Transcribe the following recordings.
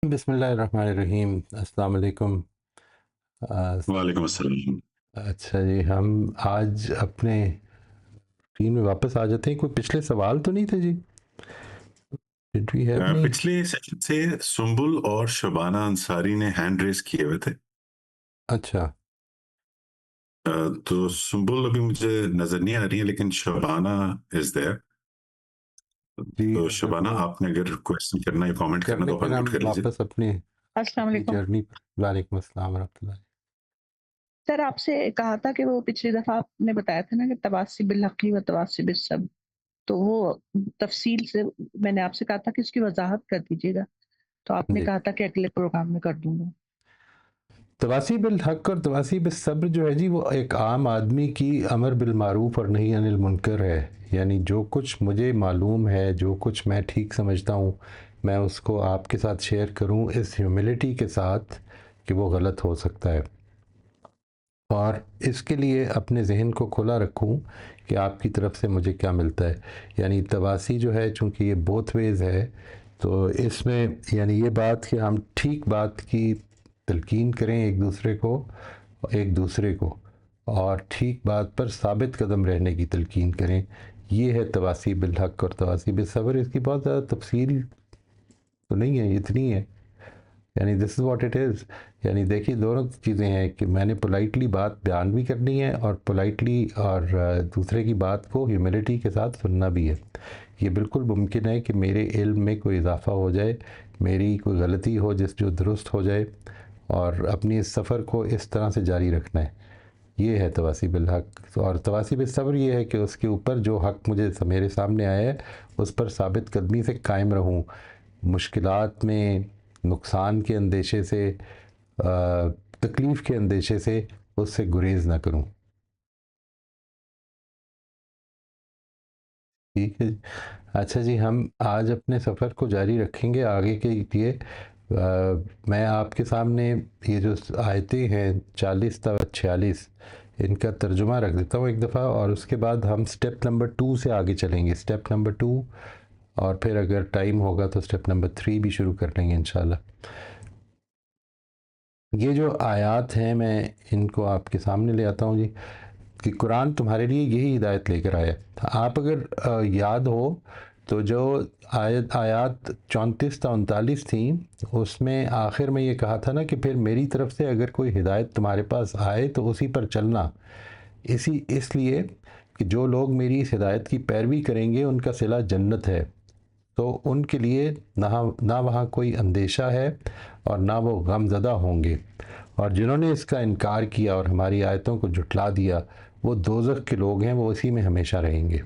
بسم اللہ الرحمن الرحیم، السلام علیکم۔ وعلیکم السلام۔ اچھا جی، ہم آج اپنے ٹیم میں واپس آ جاتے ہیں۔ کوئی پچھلے سوال تو نہیں تھے جی؟ Did we have any؟ پچھلے سیشن سے سنبل اور شبانہ انصاری نے ہینڈ ریز کیے ہوئے تھے۔ اچھا تو سنبل ابھی مجھے نظر نہیں آ رہی ہے، لیکن شبانہ از دیئر۔ جی، تو اگر شبانہ وہ آپ نے اگر کویسچن کرنا یا کامنٹ کر کرنا لیں تو پھر ہم انمیوٹ کر لیجیے۔ واپس اپنے السلام علیکم جرنی پر۔ وعلیکم السلام ورحمۃ اللہ۔ سر، آپ سے کہا تھا کہ وہ پچھلی دفعہ آپ نے بتایا تھا نا کہ تواسی بالحقی و تواسی بالصبر، تو وہ تفصیل سے میں نے آپ سے کہا تھا کہ اس کی وضاحت کر دیجیے گا، تو آپ نے جی، کہا تھا کہ اگلے پروگرام میں کر دوں گا۔ تواسی بالحق اور تواسی بالصبر جو ہے جی، وہ ایک عام آدمی کی امر بالمعروف اور نہی عن المنکر ہے۔ یعنی جو کچھ مجھے معلوم ہے، جو کچھ میں ٹھیک سمجھتا ہوں، میں اس کو آپ کے ساتھ شیئر کروں اس ہیوملٹی کے ساتھ کہ وہ غلط ہو سکتا ہے، اور اس کے لیے اپنے ذہن کو کھلا رکھوں کہ آپ کی طرف سے مجھے کیا ملتا ہے۔ یعنی تواسی جو ہے، چونکہ یہ بوتھ ویز ہے، تو اس میں یعنی یہ بات کہ ہم ٹھیک بات کی تلقین کریں ایک دوسرے کو اور ٹھیک بات پر ثابت قدم رہنے کی تلقین کریں، یہ ہے تواسی بالحق اور تواسی بالصبر۔ اس کی بہت زیادہ تفصیل تو نہیں ہے، اتنی ہے، یعنی دس از واٹ اٹ از۔ یعنی دیکھیے، دونوں چیزیں ہیں کہ میں نے پولائٹلی بات بیان بھی کرنی ہے اور پولائٹلی اور دوسرے کی بات کو ہیوملٹی کے ساتھ سننا بھی ہے۔ یہ بالکل ممکن ہے کہ میرے علم میں کوئی اضافہ ہو جائے، میری کوئی غلطی ہو جو درست ہو جائے، اور اپنی اس سفر کو اس طرح سے جاری رکھنا ہے۔ یہ ہے تواسی بالحق۔ اور تواسی بالصبر یہ ہے کہ اس کے اوپر جو حق مجھے میرے سامنے آیا ہے اس پر ثابت قدمی سے قائم رہوں، مشکلات میں نقصان کے اندیشے سے، تکلیف کے اندیشے سے اس سے گریز نہ کروں۔ ٹھیک ہے جی۔ اچھا جی، ہم آج اپنے سفر کو جاری رکھیں گے آگے کے لیے۔ میں آپ کے سامنے یہ جو آیتیں ہیں 40 تا 46، ان کا ترجمہ رکھ دیتا ہوں ایک دفعہ، اور اس کے بعد ہم سٹیپ نمبر 2 سے آگے چلیں گے، سٹیپ نمبر 2، اور پھر اگر ٹائم ہوگا تو سٹیپ نمبر 3 بھی شروع کر لیں گے انشاءاللہ۔ یہ جو آیات ہیں میں ان کو آپ کے سامنے لے آتا ہوں جی، کہ قرآن تمہارے لیے یہی ہدایت لے کر آیا۔ آپ اگر یاد ہو تو جو آیات 34 تا 39 تھیں، اس میں آخر میں یہ کہا تھا نا کہ پھر میری طرف سے اگر کوئی ہدایت تمہارے پاس آئے تو اسی پر چلنا، اس لیے کہ جو لوگ میری اس ہدایت کی پیروی کریں گے ان کا صلہ جنت ہے، تو ان کے لیے نہ وہاں کوئی اندیشہ ہے اور نہ وہ غم زدہ ہوں گے، اور جنہوں نے اس کا انکار کیا اور ہماری آیتوں کو جھٹلا دیا وہ دوزخ کے لوگ ہیں، وہ اسی میں ہمیشہ رہیں گے۔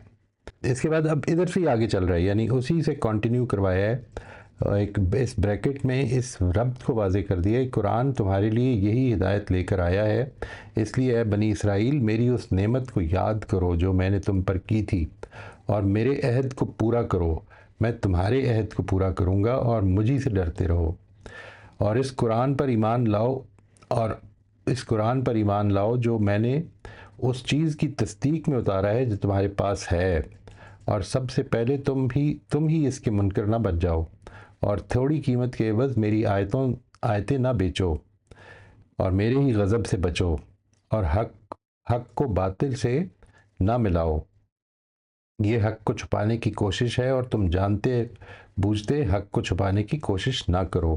اس کے بعد اب ادھر سے آگے چل رہا ہے، یعنی اسی سے کنٹینیو کروایا ہے، ایک اس بریکٹ میں اس ربط کو واضح کر دیا ہے، قرآن تمہارے لیے یہی ہدایت لے کر آیا ہے، اس لیے اے بنی اسرائیل میری اس نعمت کو یاد کرو جو میں نے تم پر کی تھی، اور میرے عہد کو پورا کرو، میں تمہارے عہد کو پورا کروں گا، اور مجھی سے ڈرتے رہو، اور اس قرآن پر ایمان لاؤ جو میں نے اس چیز کی تصدیق میں اتارا ہے جو تمہارے پاس ہے، اور سب سے پہلے تم ہی اس کے منکر نہ بن جاؤ، اور تھوڑی قیمت کے عوض میری آیتیں نہ بیچو، اور میرے ہی غضب سے بچو، اور حق کو باطل سے نہ ملاؤ، یہ حق کو چھپانے کی کوشش ہے اور تم جانتے بوجھتے حق کو چھپانے کی کوشش نہ کرو،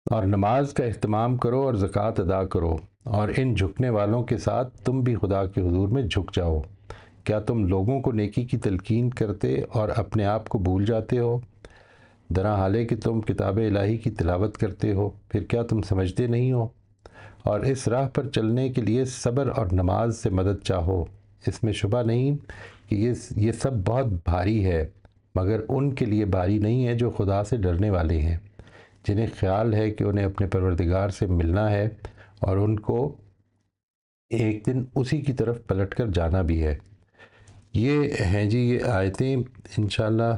اور نماز کا اہتمام کرو اور زکوٰۃ ادا کرو، اور ان جھکنے والوں کے ساتھ تم بھی خدا کے حضور میں جھک جاؤ۔ کیا تم لوگوں کو نیکی کی تلقین کرتے اور اپنے آپ کو بھول جاتے ہو؟ درا حالے کہ تم کتاب الہی کی تلاوت کرتے ہو، پھر کیا تم سمجھتے نہیں ہو؟ اور اس راہ پر چلنے کے لیے صبر اور نماز سے مدد چاہو، اس میں شبہ نہیں کہ یہ سب بہت بھاری ہے، مگر ان کے لیے بھاری نہیں ہے جو خدا سے ڈرنے والے ہیں، جنہیں خیال ہے کہ انہیں اپنے پروردگار سے ملنا ہے اور ان کو ایک دن اسی کی طرف پلٹ کر جانا بھی ہے۔ یہ ہیں جی یہ آیتیں، انشاءاللہ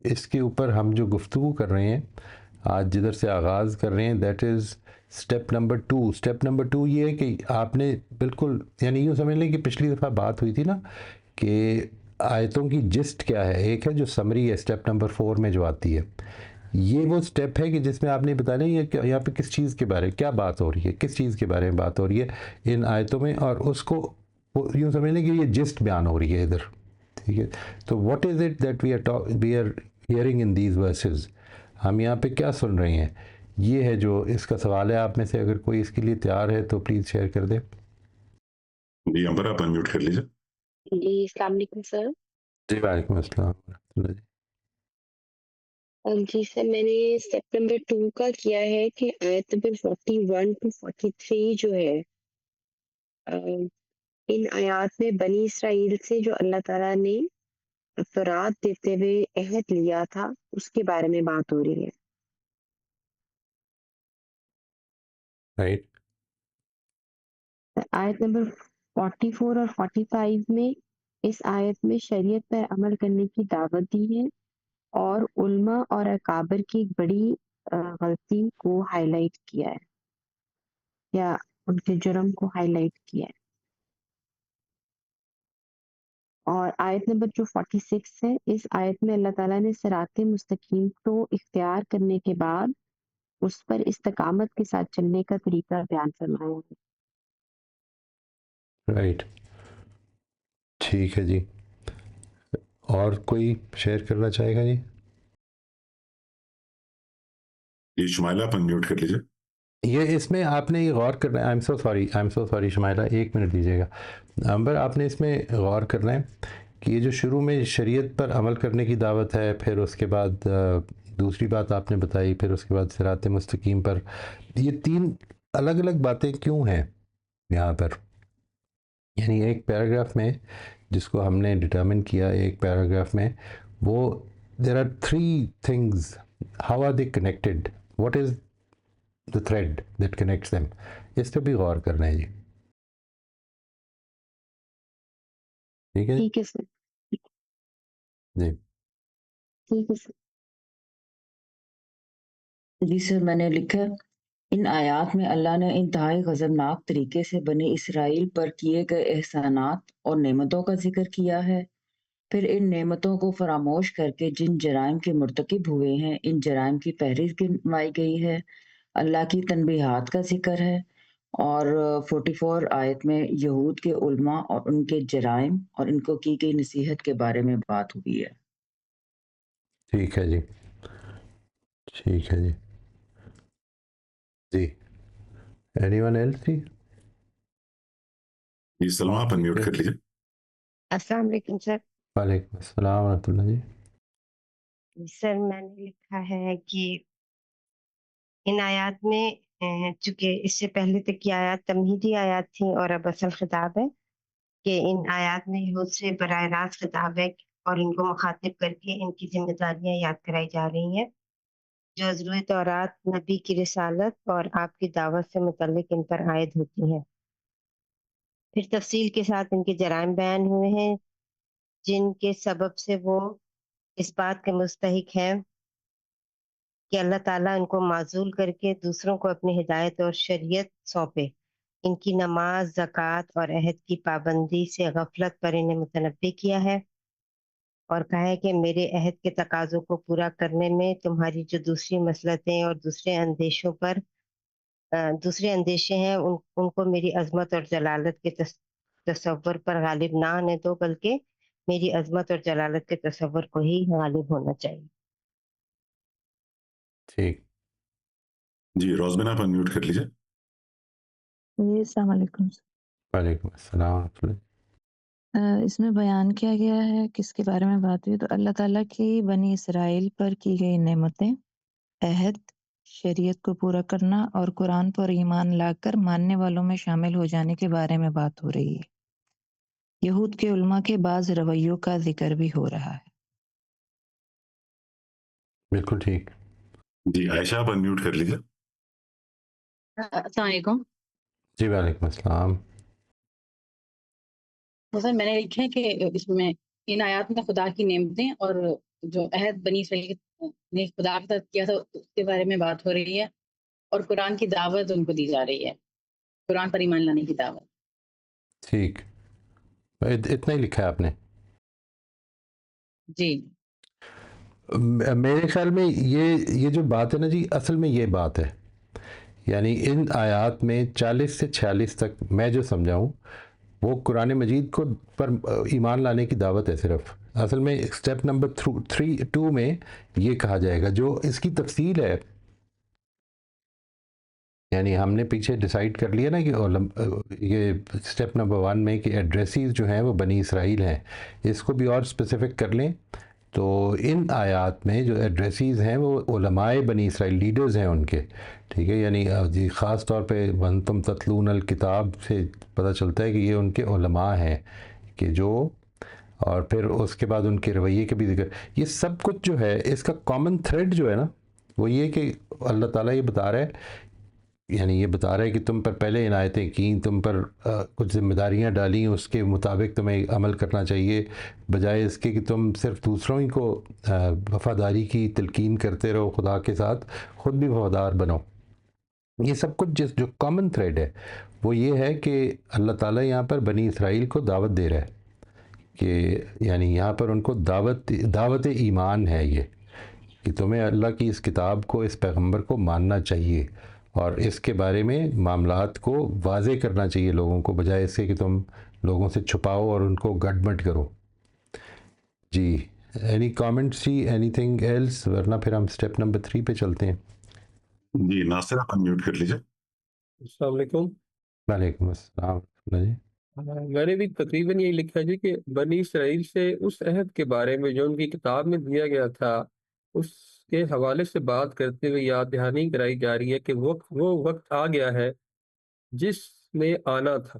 اس کے اوپر ہم جو گفتگو کر رہے ہیں آج، جدھر سے آغاز کر رہے ہیں، that is step number 2۔ Step number 2 یہ ہے کہ آپ نے بالکل یعنی یوں سمجھ لیں کہ پچھلی دفعہ بات ہوئی تھی نا کہ آیتوں کی جسٹ کیا ہے، ایک ہے جو سمری ہے سٹیپ نمبر 4 میں جو آتی ہے، یہ وہ سٹیپ ہے کہ جس میں آپ نے بتایا یہاں پہ کس چیز کے بارے کیا بات ہو رہی ہے، کس چیز کے بارے میں بات ہو رہی ہے ان آیتوں میں، اور اس کو یوں سمجھ لیں کہ یہ جسٹ بیان ہو رہی ہے ادھر، ٹھیک ہے. تو what is it that we are hearing in these verses, ہم یہاں پہ کیا سن رہے ہیں، یہ ہے جو اس کا سوال ہے. آپ میں سے اگر کوئی اس کے لیے تیار ہے تو پلیز شیئر کر دیں. جی امبر آپ انمیوٹ کر لیجیے. جی السلام علیکم سر. جی وعلیکم السلام ورحمۃ اللہ جی. جی سر میں نے اسٹیپ نمبر 2 کا کیا ہے کہ آیت نمبر 41 to 43 جو ہے ان آیات میں بنی اسرائیل سے جو اللہ تعالیٰ نے افراد دیتے ہوئے عہد لیا تھا اس کے بارے میں بات ہو رہی ہے. رائٹ. آیت نمبر 44 اور 45 میں اس آیت میں شریعت پر عمل کرنے کی دعوت دی ہے اور علماء اور اکابر کی ایک بڑی غلطی کو ہائی لائٹ کیا ہے یا ان کے جرم کو ہائی لائٹ کیا ہے. اور آیت نمبر جو 46 ہے اس آیت میں اللہ تعالیٰ نے صراط مستقیم کو اختیار کرنے کے بعد اس پر استقامت کے ساتھ چلنے کا طریقہ بیان فرمایا ہے. رائٹ. ٹھیک ہے جی. اور کوئی شیئر کرنا چاہے گا جی؟ جی شمائلہ آپ انمیوٹ کر لیجیے. یہ اس میں آپ نے یہ غور کرنا ہے. I am so sorry Shumaila, ایک منٹ دیجیے گا. امبر آپ نے اس میں غور کرنا ہے کہ یہ جو شروع میں شریعت پر عمل کرنے کی دعوت ہے، پھر اس کے بعد دوسری بات آپ نے بتائی، پھر اس کے بعد صراط مستقیم پر، یہ تین الگ الگ باتیں کیوں ہیں یہاں پر؟ یعنی ایک پیراگراف میں جس کو ہم نے ڈٹرمن کیا، ایک پیراگراف میں وہ there are three things, how are they connected, what is the thread that connects them. اس پہ بھی غور کرنا ہے جی. ٹھیک ہے ٹھیک ہے سر. جی. ٹھیک ہے سر. جی سر میں نے لکھا ان آیات میں اللہ نے انتہائی غضبناک طریقے سے بنی اسرائیل پر کیے گئے احسانات اور نعمتوں کا ذکر کیا ہے. پھر ان نعمتوں کو فراموش کر کے جن جرائم کے مرتکب ہوئے ہیں ان جرائم کی فہرست گنوائی گئی ہے. اللہ کی تنبیہات کا ذکر ہے. اور 44 آیت میں یہود کے علماء اور ان کے جرائم اور ان کو کی گئی نصیحت کے بارے میں بات ہوئی ہے. ٹھیک ہے جی. ٹھیک ہے جی. جی اینی ون ایلس جی؟ جی سلمہ آپ انمیوٹ کر لیجیے. السلام علیکم سر. وعلیکم السلام ورحمۃ اللہ جی. سر میں نے لکھا ہے کہ ان آیات میں چونکہ اس سے پہلے تک کی آیات تمہیدی آیات تھیں اور اب اصل خطاب ہے کہ ان آیات میں یہود سے براہ راست خطاب ہے اور ان کو مخاطب کر کے ان کی ذمہ داریاں یاد کرائی جا رہی ہیں جو ضرور تورات نبی کی رسالت اور آپ کی دعوت سے متعلق ان پر عائد ہوتی ہیں. پھر تفصیل کے ساتھ ان کے جرائم بیان ہوئے ہیں جن کے سبب سے وہ اس بات کے مستحق ہیں کہ اللہ تعالیٰ ان کو معزول کر کے دوسروں کو اپنی ہدایت اور شریعت سونپے. ان کی نماز، زکوٰۃ اور عہد کی پابندی سے غفلت پر انہیں متنبہ کیا ہے اور کہا ہے کہ میرے عہد کے تقاضوں کو پورا کرنے میں تمہاری جو دوسری مصلحتیں اور دوسرے اندیشے ہیں ان کو میری عظمت اور جلالت کے تصور پر غالب نہ آنے دو، بلکہ میری عظمت اور جلالت کے تصور کو ہی غالب ہونا چاہیے. ٹھیک. جی روزبین آپ انمیوٹ کر لیجیے. جی السلام علیکم. وعلیکم السلام ورحمۃ اللہ. اس میں بیان کیا گیا ہے کس کے بارے میں بات ہوئی؟ تو اللہ تعالیٰ کی بنی اسرائیل پر کی گئی نعمتیں، عہد، شریعت کو پورا کرنا اور قرآن پر ایمان لا کر ماننے والوں میں شامل ہو جانے کے بارے میں بات ہو رہی ہے. یہود کے علماء کے بعض رویوں کا ذکر بھی ہو رہا ہے. بالکل ٹھیک. جی عائشہ آپ انمیوٹ کر لیجیے. السلام علیکم. جی وعلیکم السلام. سر میں نے لکھا ہے کہ اس میں ان آیات میں خدا کی نعمتیں اور جو عہد بنی اسرائیل نے خدا کے ساتھ کیا تھا اس کے بارے میں بات ہو رہی ہے اور قرآن کی دعوت ان کو دی جا رہی ہے، قرآن پر ایمان لانے کی دعوت. ٹھیک. اتنا ہی لکھا ہے آپ نے؟ جی. میرے خیال میں یہ جو بات ہے نا جی، اصل میں یہ بات ہے، یعنی ان آیات میں 40 سے 46 تک میں جو سمجھا ہوں وہ قرآن مجید کو پر ایمان لانے کی دعوت ہے صرف. اصل میں اسٹیپ نمبر 2 میں یہ کہا جائے گا، جو اس کی تفصیل ہے، یعنی ہم نے پیچھے ڈیسائیڈ کر لیا نا کہ یہ اسٹیپ نمبر 1 میں کہ ایڈریسیز جو ہیں وہ بنی اسرائیل ہیں. اس کو بھی اور اسپیسیفک کر لیں تو ان آیات میں جو ایڈریسیز ہیں وہ علماء بنی اسرائیل، لیڈرز ہیں ان کے، ٹھیک ہے. یعنی جی خاص طور پہ وَأَنْتُمْ تَتْلُونَ الْکِتاب سے پتہ چلتا ہے کہ یہ ان کے علماء ہیں کہ جو، اور پھر اس کے بعد ان کے رویے کے بھی ذکر. یہ سب کچھ جو ہے اس کا کامن تھریڈ جو ہے نا وہ یہ کہ اللہ تعالیٰ یہ بتا رہا ہے، یعنی یہ بتا رہا ہے کہ تم پر پہلے عنایتیں کیں، تم پر کچھ ذمہ داریاں ڈالیں، اس کے مطابق تمہیں عمل کرنا چاہیے، بجائے اس کے کہ تم صرف دوسروں ہی کو وفاداری کی تلقین کرتے رہو، خدا کے ساتھ خود بھی وفادار بنو. یہ سب کچھ جو کامن تھریڈ ہے وہ یہ ہے کہ اللہ تعالیٰ یہاں پر بنی اسرائیل کو دعوت دے رہا ہے کہ یعنی یہاں پر ان کو دعوت ایمان ہے یہ، کہ تمہیں اللہ کی اس کتاب کو، اس پیغمبر کو ماننا چاہیے اور اس کے بارے میں معاملات کو واضح کرنا چاہیے لوگوں کو، بجائے اس سے کہ تم لوگوں سے چھپاؤ اور ان کو گڈمٹ کرو. جی اینی کامنٹس جی، اینی تھنگ ایلس، ورنہ پھر ہم اسٹیپ نمبر 3 پہ چلتے ہیں. جی ناصر آپ انمیوٹ کر لیجیے. السلام علیکم. وعلیکم السلام جی. میں نے بھی تقریباً یہی لکھا جی کہ بنی اسرائیل سے اس عہد کے بارے میں جو ان کی کتاب میں دیا گیا تھا اس کے حوالے سے بات کرتے ہوئے یاد دہانی کرائی جا رہی ہے کہ وہ وقت آ گیا ہے جس میں آنا تھا،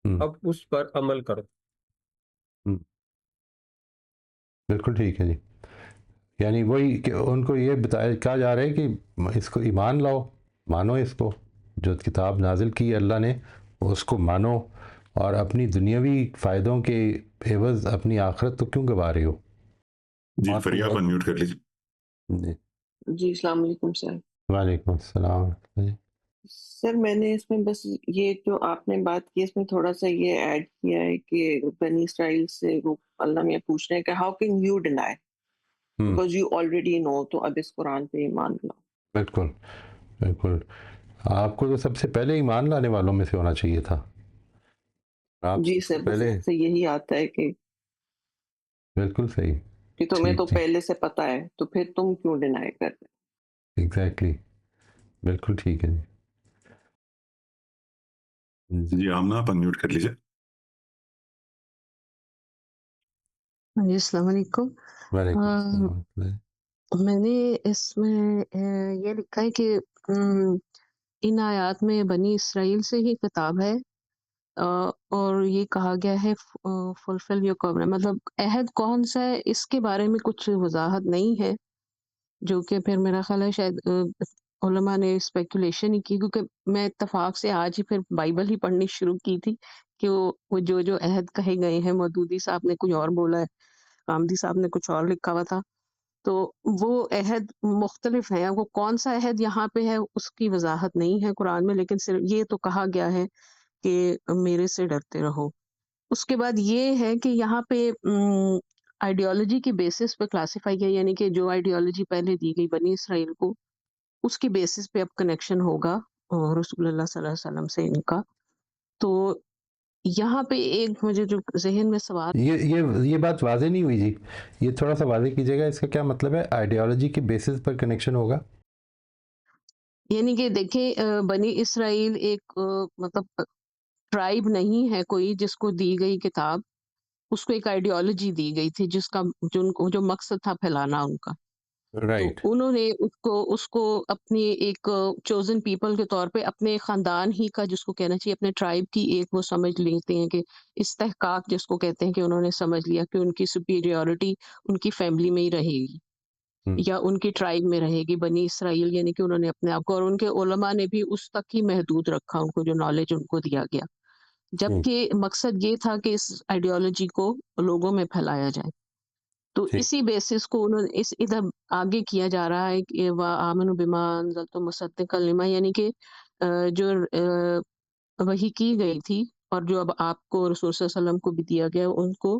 اب اس پر عمل کرو. بالکل ٹھیک ہے جی. یعنی وہی کہ ان کو یہ کہا جا رہا ہے کہ اس کو ایمان لاؤ، مانو اس کو، جو کتاب نازل کی اللہ نے اس کو مانو، اور اپنی دنیاوی فائدوں کے عوض اپنی آخرت تو کیوں گوا رہے ہو. جی فریاب انمیوٹ کر لیجیے. جی السلام علیکم سر. وعلیکم السلام. سر میں نے اس میں بس یہ جو آپ نے بات کی اس میں تھوڑا سا یہ ایڈ کیا ہے کہ بنی اسرائیل سے وہ اللہ میں پوچھ رہے ہیں کہ how can you deny because you already know, تو اب اس قرآن پہ ایمان لاؤ. بالکل بالکل، آپ کو تو سب سے پہلے ایمان لانے والوں میں سے ہونا چاہیے تھا. آپ جی سب سے سر، بس پہلے. سے یہی آتا ہے کہ بالکل صحیح. کہ تمہیں ٹھیک تو ٹھیک، پہلے سے پتہ ہے تو پھر تم کیوں ڈینائی کر رہے. ایگزیکٹلی، بالکل ٹھیک ہے جی. جی آمنہ آپ انمیوٹ کر لیجیے. جی السلام علیکم. وعلیکم السلام. میں نے اس میں یہ لکھا ہے کہ ان آیات میں بنی اسرائیل سے ہی خطاب ہے، اور یہ کہا گیا ہے فلفل یور کووننٹ، مطلب عہد کون سا ہے اس کے بارے میں کچھ وضاحت نہیں ہے، جو کہ پھر میرا خیال ہے شاید علماء نے اسپیکولیشن ہی کی، کیونکہ میں اتفاق سے آج ہی پھر بائبل ہی پڑھنی شروع کی تھی کہ وہ جو عہد کہے گئے ہیں، مودودی صاحب نے کچھ اور بولا ہے، آمدی صاحب نے کچھ اور لکھا ہوا تھا، تو وہ عہد مختلف ہیں. وہ کون سا عہد یہاں پہ ہے اس کی وضاحت نہیں ہے قرآن میں، لیکن صرف یہ تو کہا گیا ہے کہ میرے سے ڈرتے رہو. اس کے بعد یہ ہے کہ یہاں پہ آئیڈیالوجی کی بیسس پہ کلاسیفائی کیا، یعنی کہ جو آئیڈیالوجی پہلے دی گئی بنی اسرائیل کو اس کی بیسس پہ اب کنیکشن ہوگا اور رسول اللہ صلی اللہ علیہ وسلم سے ان کا. تو یہاں پہ ایک مجھے جو ذہن میں سوال، یہ بات واضح نہیں ہوئی جی، یہ تھوڑا سا واضح کیجیے گا، اس کا کیا مطلب ہے آئیڈیالوجی کی بیسس پر کنیکشن ہوگا؟ یعنی کہ دیکھیں بنی اسرائیل ایک مطلب ٹرائب نہیں ہے کوئی جس کو دی گئی کتاب، اس کو ایک آئیڈیالوجی دی گئی تھی جس کا جو مقصد تھا پھیلانا ان کا. تو رائٹ. انہوں نے اس کو اپنی ایک چوزن پیپل کے طور پہ اپنے خاندان ہی کا، جس کو کہنا چاہیے اپنے ٹرائب کی، ایک وہ سمجھ لیتے ہیں کہ استحقاق جس کو کہتے ہیں، کہ انہوں نے سمجھ لیا کہ ان کی سپیریورٹی ان کی فیملی میں ہی رہے گی یا ان کی ٹرائب میں رہے گی. بنی اسرائیل یعنی کہ انہوں نے اپنے آپ کو، اور ان کے علماء نے بھی اس تک ہی محدود رکھا ان کو، جو نالج ان کو دیا گیا، جبکہ مقصد یہ تھا کہ اس آئیڈیالوجی کو لوگوں میں پھیلایا جائے. تو اسی بیسس کو انہوں نے ادھر آگے کیا جا رہا ہے کہ وَآمَنُوا بِمَا أَنزَلْتُ مُصَدِّقًا لِمَا، یعنی کہ جو وحی کی گئی تھی اور جو اب آپ کو رسول صلی اللہ علیہ وسلم کو بھی دیا گیا، ان کو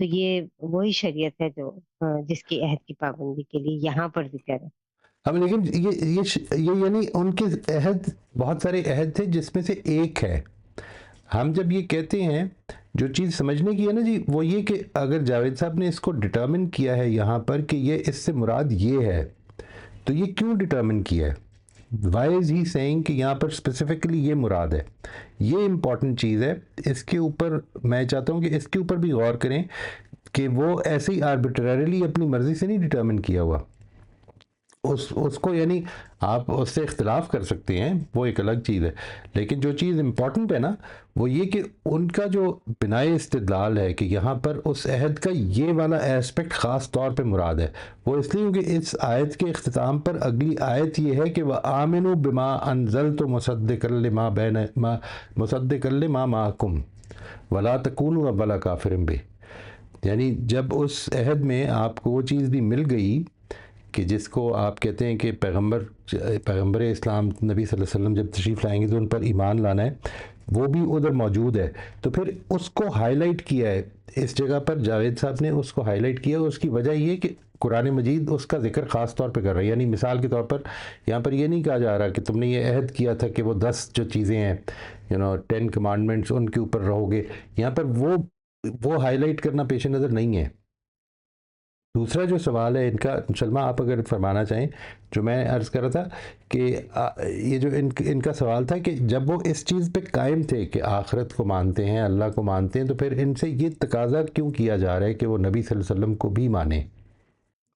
تو یہ وہی شریعت ہے جو جس کی عہد کی پابندی کے لیے یہاں پر ذکر ہے. اب لیکن یہ یعنی ان کے عہد، بہت سارے عہد تھے جس میں سے ایک ہے. ہم جب یہ کہتے ہیں، جو چیز سمجھنے کی ہے نا جی، وہ یہ کہ اگر جاوید صاحب نے اس کو ڈٹرمن کیا ہے یہاں پر کہ یہ اس سے مراد یہ ہے، تو یہ کیوں ڈٹرمن کیا ہے؟ وائی از ہی سیئنگ کہ یہاں پر اسپیسیفکلی یہ مراد ہے؟ یہ امپورٹنٹ چیز ہے. اس کے اوپر میں چاہتا ہوں کہ اس کے اوپر بھی غور کریں کہ وہ ایسے ہی آربیٹریریلی اپنی مرضی سے نہیں ڈٹرمن کیا ہوا. اس کو یعنی آپ اس سے اختلاف کر سکتے ہیں، وہ ایک الگ چیز ہے، لیکن جو چیز امپورٹنٹ ہے نا وہ یہ کہ ان کا جو بنائے استدلال ہے کہ یہاں پر اس عہد کا یہ والا ایسپیکٹ خاص طور پہ مراد ہے، وہ اس لیے کہ اس آیت کے اختتام پر اگلی آیت یہ ہے کہ وَآمِنُوا بِمَا أَنزَلْتُ مُصَدِّقًا لِمَا مَعَكُمْ وَلَا تَكُونُوا أَوَّلَ كَافِرٍ بِهِ. یعنی جب اس عہد میں آپ کو وہ چیز بھی مل گئی کہ جس کو آپ کہتے ہیں کہ پیغمبر اسلام نبی صلی اللہ علیہ وسلم جب تشریف لائیں گے تو ان پر ایمان لانا ہے، وہ بھی ادھر موجود ہے، تو پھر اس کو ہائی لائٹ کیا ہے اس جگہ پر. جاوید صاحب نے اس کو ہائی لائٹ کیا، اس کی وجہ یہ کہ قرآن مجید اس کا ذکر خاص طور پہ کر رہا ہے. یعنی مثال کے طور پر یہاں پر یہ نہیں کہا جا رہا کہ تم نے یہ عہد کیا تھا کہ وہ 10 جو چیزیں ہیں 10 کمانڈمنٹس ان کے اوپر رہو گے. یہاں پر وہ ہائی لائٹ کرنا پیش نظر نہیں ہے. دوسرا جو سوال ہے ان کا، سلمہ آپ اگر فرمانا چاہیں، جو میں عرض کر رہا تھا کہ یہ جو ان کا سوال تھا کہ جب وہ اس چیز پہ قائم تھے کہ آخرت کو مانتے ہیں، اللہ کو مانتے ہیں، تو پھر ان سے یہ تقاضا کیوں کیا جا رہا ہے کہ وہ نبی صلی اللہ علیہ وسلم کو بھی مانیں؟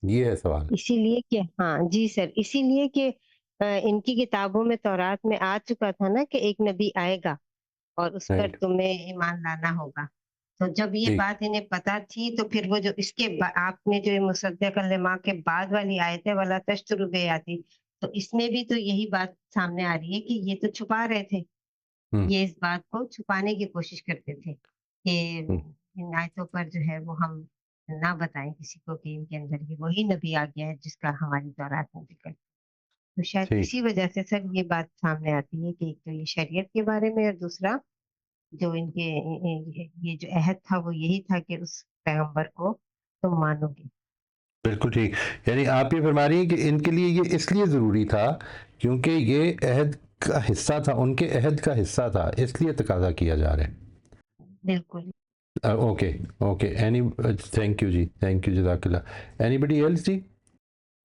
یہ ہے سوال. اسی لیے کہ ہاں جی سر، اسی لیے کہ ان کی کتابوں میں تورات میں آ چکا تھا نا کہ ایک نبی آئے گا اور اس پر تمہیں ایمان لانا ہوگا. تو جب یہ بات انہیں پتا تھی تو پھر وہ جو اس کے آپ نے جو مصدق لما کے بعد والی آیت ہے ولا تشتروا بیاتی، تو اس میں بھی تو یہی بات سامنے آ رہی ہے کہ یہ تو چھپا رہے تھے، یہ اس بات کو چھپانے کی کوشش کرتے تھے کہ ان آیتوں پر جو ہے وہ ہم نہ بتائیں کسی کو کہ ان کے اندر یہ وہی نبی آ گیا ہے جس کا ہماری تورات میں ذکر. تو شاید اسی وجہ سے سر یہ بات سامنے آتی ہے کہ ایک تو یہ شریعت کے بارے میں، اور دوسرا جو ان کے یہ جو عہد تھا وہ یہی تھا کہ اس پیغمبر کو تم مانو گے. بالکل ٹھیک. یعنی آپ یہ فرما رہی ہیں کہ ان کے لیے یہ اس لیے ضروری تھا کیونکہ یہ عہد کا حصہ تھا، ان کے عہد کا حصہ تھا، اس لیے تقاضا کیا جا رہا ہے. بالکل. اوکے تھینک یو جی، تھینک یو، جزاک اللہ. اینی بڈی ایلس جی؟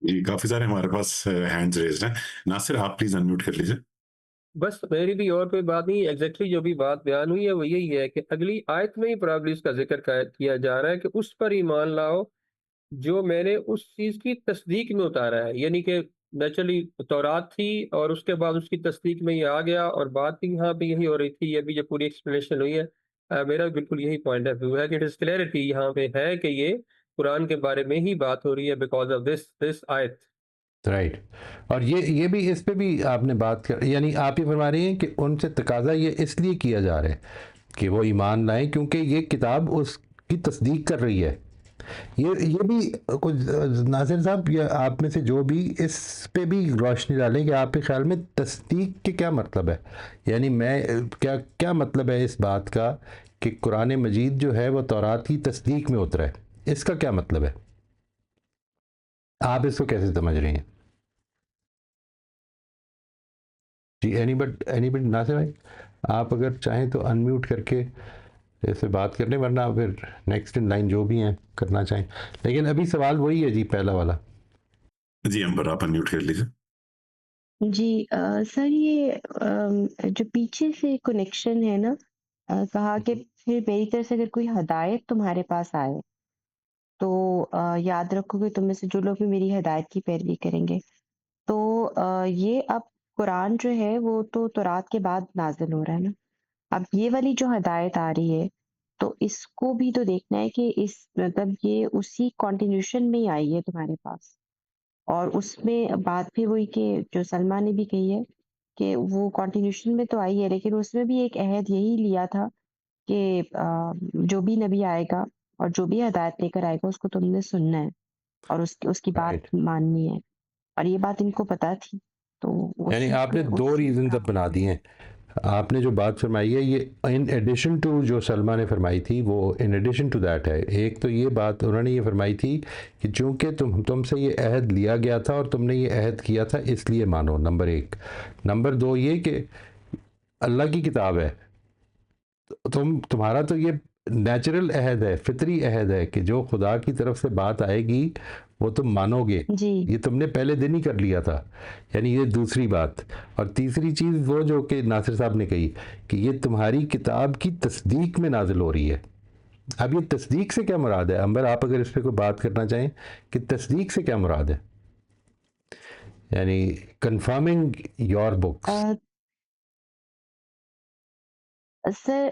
جی کافی سارے ہمارے پاس ہینڈز ریزڈ ہیں. ناصر آپ پلیز انمیوٹ کر لیجیے. بس میری بھی اور کوئی بات نہیں، ایگزیکٹلی جو بھی بات بیان ہوئی ہے وہ یہی ہے کہ اگلی آیت میں ہی پرابلی اس کا ذکر کیا جا رہا ہے کہ اس پر ایمان لاؤ جو میں نے اس چیز کی تصدیق میں اتارا ہے. یعنی کہ نیچرلی تورات تھی اور اس کے بعد اس کی تصدیق میں یہ آ گیا، اور بات بھی یہاں پہ یہی ہو رہی تھی. یہ بھی جو پوری ایکسپلینیشن ہوئی ہے میرا بالکل یہی پوائنٹ آف ویو ہے کہ اٹ از کلیئرٹی یہاں پہ ہے کہ یہ قرآن کے بارے میں ہی بات ہو رہی ہے بیکاز آف دس آیت. رائٹ. اور یہ بھی اس پہ بھی آپ نے بات کر، یعنی آپ یہ فرما رہی ہیں کہ ان سے تقاضا یہ اس لیے کیا جا رہا ہے کہ وہ ایمان لائیں کیونکہ یہ کتاب اس کی تصدیق کر رہی ہے. یہ بھی کچھ ناصر صاحب یا آپ میں سے جو بھی اس پہ بھی روشنی ڈالیں کہ آپ کے خیال میں تصدیق کے کیا مطلب ہے؟ یعنی کیا مطلب ہے اس بات کا کہ قرآن مجید جو ہے وہ تورات کی تصدیق میں اترا ہے، اس کا کیا مطلب ہے؟ آپ اس کو کیسے سمجھ رہی ہیں جی؟ اینی بٹ ناصر بھائی آپ اگر چاہیں تو انمیوٹ کر کے ایسے بات کرنے، ورنہ پھر نیکسٹ ان لائن جو بھی ہیں کرنا چاہیں. لیکن ابھی سوال وہی ہے جی، پہلا والا. جی امبر آپ انمیوٹ کر لیجیے. جی سر، یہ جو پیچھے سے کنیکشن ہے نا، کہا کہ پھر میری طرف سے اگر کوئی ہدایت تمہارے پاس آئے تو یاد رکھو کہ تم میں سے جو لوگ بھی میری ہدایت کی پیروی کریں گے. تو یہ اب قرآن جو ہے وہ تو تورات کے بعد نازل ہو رہا ہے نا. اب یہ والی جو ہدایت آ رہی ہے تو اس کو بھی تو دیکھنا ہے کہ اس مطلب یہ اسی کنٹینیوشن میں ہی آئی ہے تمہارے پاس. اور اس میں بات بھی وہی کہ جو سلمہ نے بھی کہی ہے کہ وہ کنٹینیوشن میں تو آئی ہے، لیکن اس میں بھی ایک عہد یہی لیا تھا کہ جو بھی نبی آئے گا اور جو بھی ہدایت لے کر آئے گا اس کو تم نے سننا ہے اور اس کی بات ماننی ہے. اور یہ بات ان کو پتا تھی. تو یعنی آپ نے 2 ریزنز اب بنا دی ہیں. آپ نے جو بات فرمائی ہے یہ ان ایڈیشن ٹو جو سلمہ نے فرمائی تھی وہ ان ایڈیشن ٹو دیٹ ہے. ایک تو یہ بات انہوں نے یہ فرمائی تھی کہ چونکہ تم سے یہ عہد لیا گیا تھا اور تم نے یہ عہد کیا تھا اس لیے مانو، نمبر ایک. نمبر دو یہ کہ اللہ کی کتاب ہے، تمہارا تو یہ نیچرل عہد ہے، فطری عہد ہے کہ جو خدا کی طرف سے بات آئے گی وہ تم مانو گے. جی یہ تم نے پہلے دن ہی کر لیا تھا. یعنی یہ دوسری بات. اور تیسری چیز وہ جو کہ ناصر صاحب نے کہی کہ یہ تمہاری کتاب کی تصدیق میں نازل ہو رہی ہے. اب یہ تصدیق سے کیا مراد ہے؟ امبر آپ اگر اس پہ کوئی بات کرنا چاہیں کہ تصدیق سے کیا مراد ہے، یعنی کنفرمنگ یور بکس. سر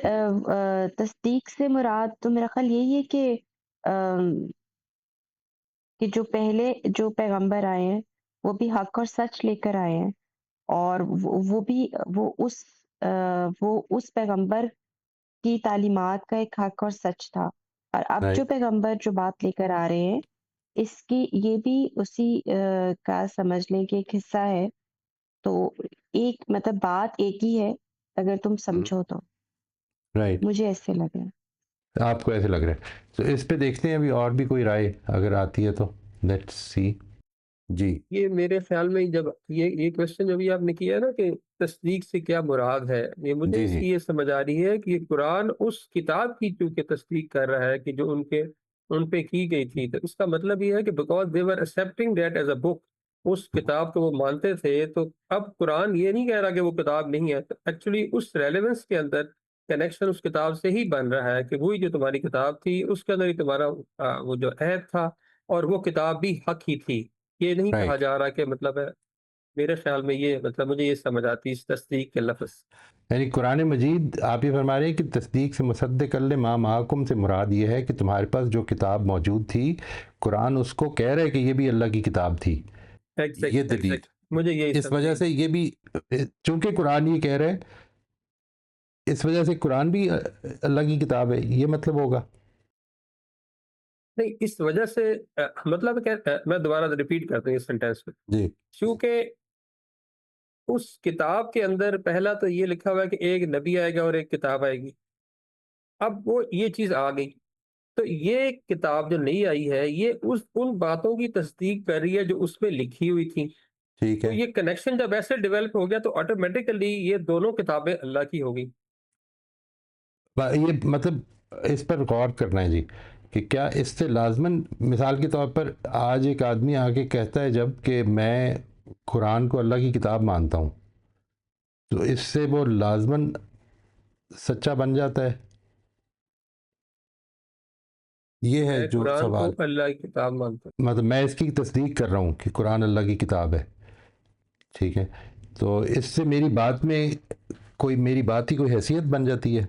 تصدیق سے مراد تو میرا خیال یہی ہے کہ جو پہلے جو پیغمبر آئے ہیں وہ بھی حق اور سچ لے کر آئے ہیں، اور وہ اس پیغمبر کی تعلیمات کا ایک حق اور سچ تھا. اور اب جو پیغمبر جو بات لے کر آ رہے ہیں اس کی یہ بھی اسی کا سمجھ لیں کہ ایک حصہ ہے. تو ایک مطلب بات ایک ہی ہے اگر تم سمجھو تو. رائٹ، مجھے ایسے لگ رہا ہے. آپ کو ایسے لگ رہا ہے. تو اس پہ دیکھتے ہیں ابھی اور بھی کوئی رائے اگر آتی ہے تو لیٹس سی. جی یہ میرے خیال میں جب یہ کوشچن جو بھی آپ نے کیا ہے نا کہ تصدیق سے کیا مراد ہے، یہ مجھے اس کی یہ سمجھ آ رہی ہے کہ یہ قرآن اس کتاب کی چونکہ تصدیق کر رہا ہے کہ جو ان پہ کی گئی تھی. تو اس کا مطلب یہ ہے کہ because they were accepting that as a book, اس کتاب کو وہ مانتے تھے. تو اب قرآن یہ نہیں کہہ رہا کہ وہ کتاب نہیں ہے، ایکچولی اس ریلیونس کے اندر کنیکشن اس کتاب سے ہی بن رہا ہے کہ وہی جو تمہاری کتاب تھی اس کے اندر ہی تمہارا وہ جو عہد تھا اور وہ کتاب بھی حق ہی تھی. یہ نہیں کہا جا رہا کہ مطلب ہے، میرے خیال میں یہ مطلب مجھے یہ سمجھ آتی اس تصدیق کے لفظ. یعنی قرآن مجید آپ یہ فرما رہے ہیں کہ تصدیق سے مصدق ما معکم سے مراد یہ ہے کہ تمہارے پاس جو کتاب موجود تھی قرآن اس کو کہہ رہا ہے کہ یہ بھی اللہ کی کتاب تھی. یہ دلیل مجھے یہ اس وجہ سے یہ بھی چونکہ قرآن یہ کہہ رہا ہے اس وجہ سے قرآن بھی اللہ کی کتاب ہے، یہ مطلب ہوگا. نہیں، اس وجہ سے مطلب کہ میں دوبارہ ریپیٹ کرتا ہوں اس سینٹینس کو. جی کیونکہ اس کتاب کے اندر پہلا تو یہ لکھا ہوا ہے کہ ایک نبی آئے گا اور ایک کتاب آئے گی. اب وہ یہ چیز آ گئی تو یہ کتاب جو نہیں آئی ہے یہ ان باتوں کی تصدیق کر رہی ہے جو اس میں لکھی ہوئی تھی. ٹھیک تو ہے. یہ کنیکشن جب ایسے ڈیولپ ہو گیا تو آٹومیٹیکلی یہ دونوں کتابیں اللہ کی ہوگی. یہ مطلب اس پر غور کرنا ہے جی کہ کیا اس سے لازماً مثال کے طور پر آج ایک آدمی آ کے کہتا ہے جب کہ میں قرآن کو اللہ کی کتاب مانتا ہوں تو اس سے وہ لازماً سچا بن جاتا ہے. یہ ہے جو قرآن سوال. کو اللہ کی کتاب مانتا ہوں، مطلب میں اس کی تصدیق کر رہا ہوں کہ قرآن اللہ کی کتاب ہے، ٹھیک ہے، تو اس سے میری بات میں میری بات کی کوئی حیثیت بن جاتی ہے.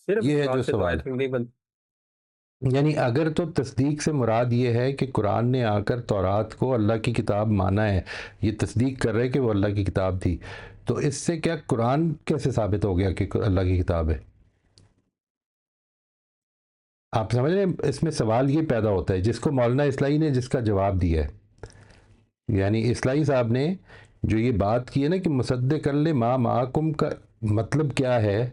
صرف یہ ہے جو سوال. یعنی اگر تو تصدیق سے مراد یہ ہے کہ قرآن نے آ کر تورات کو اللہ کی کتاب مانا ہے، یہ تصدیق کر رہے کہ وہ اللہ کی کتاب تھی، تو اس سے کیا قرآن کیسے ثابت ہو گیا کہ اللہ کی کتاب ہے؟ آپ سمجھ رہے ہیں اس میں سوال یہ پیدا ہوتا ہے جس کو مولانا اصلاحی نے جس کا جواب دیا ہے. یعنی اصلاحی صاحب نے جو یہ بات کی ہے نا کہ مصدق ما معکم کا مطلب کیا ہے،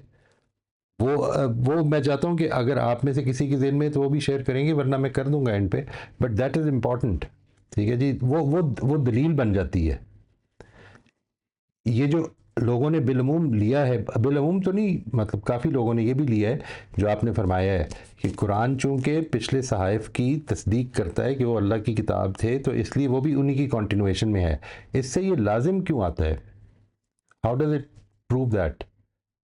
وہ میں چاہتا ہوں کہ اگر آپ میں سے کسی کے ذہن میں تو وہ بھی شیئر کریں گے، ورنہ میں کر دوں گا اینڈ پہ. But that is important. ٹھیک ہے جی، وہ دلیل بن جاتی ہے. یہ جو لوگوں نے بالعموم لیا ہے، بالعموم تو نہیں، مطلب کافی لوگوں نے یہ بھی لیا ہے جو آپ نے فرمایا ہے کہ قرآن چونکہ پچھلے صحائف کی تصدیق کرتا ہے کہ وہ اللہ کی کتاب تھے تو اس لیے وہ بھی انہی کی کنٹینویشن میں ہے. اس سے یہ لازم کیوں آتا ہے؟ How does it prove that?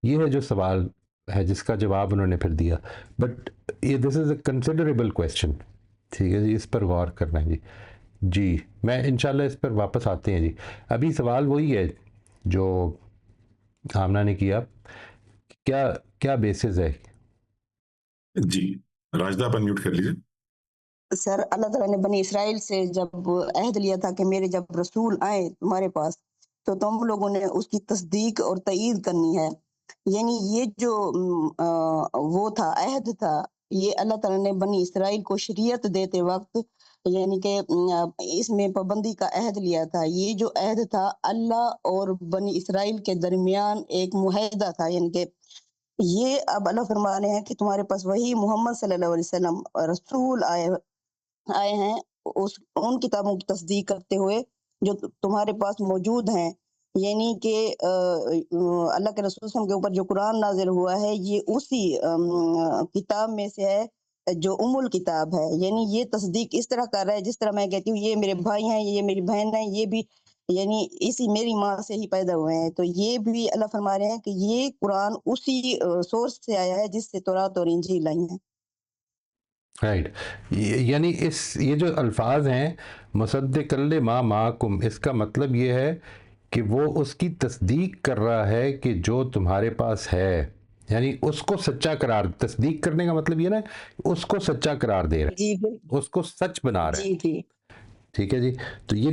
یہ ہے جو سوال ہے جس کا جواب انہوں نے پھر دیا. بٹ یہ دس از اے کنسیڈریبل کویسچن. ٹھیک ہے جی، اس پر غور کرنا ہے جی. جی میں انشاءاللہ اس پر واپس آتے ہیں جی. ابھی سوال وہی ہے جو آمنہ نے کیا، کیا بیسز ہے؟ جی راجدہ آپ میوٹ کر لیجیے. سر اللہ تعالیٰ نے بنی اسرائیل سے جب عہد لیا تھا کہ میرے جب رسول آئے تمہارے پاس تو تم لوگوں نے اس کی تصدیق اور تائید کرنی ہے. یعنی یہ جو وہ تھا عہد تھا یہ اللہ تعالیٰ نے بنی اسرائیل کو شریعت دیتے وقت یعنی کہ اس میں پابندی کا عہد لیا تھا. یہ جو عہد تھا اللہ اور بنی اسرائیل کے درمیان ایک معاہدہ تھا. یعنی کہ یہ اب اللہ فرما رہے ہیں کہ تمہارے پاس وہی محمد صلی اللہ علیہ وسلم رسول آئے ہیں ان کتابوں کی تصدیق کرتے ہوئے جو تمہارے پاس موجود ہیں. یعنی کہ اللہ کے رسول صلی اللہ علیہ وسلم کے اوپر جو قرآن نازل ہوا ہے یہ اسی کتاب میں سے ہے جو ام الکتاب ہے. یعنی یہ تصدیق اس طرح کر رہا ہے جس طرح میں کہتی ہوں یہ میرے بھائی ہیں, یہ میری بہن ہیں, یہ بھی یعنی اسی میری ماں سے ہی پیدا ہوئے ہیں. تو یہ بھی اللہ فرما رہے ہیں کہ یہ قرآن اسی سورس سے آیا ہے جس سے تورات اور انجیل آئی ہیں. رائٹ. یعنی یہ جو الفاظ ہیں مصدق لما معکم, اس کا مطلب یہ ہے کہ وہ اس کی تصدیق کر رہا ہے کہ جو تمہارے پاس ہے, یعنی اس کو سچا قرار. تصدیق کرنے کا مطلب یہ نا اس کو سچا قرار دے رہا ہے, جی اس کو سچ بنا رہا ہے. جی جی ٹھیک ہے جی. تو یہ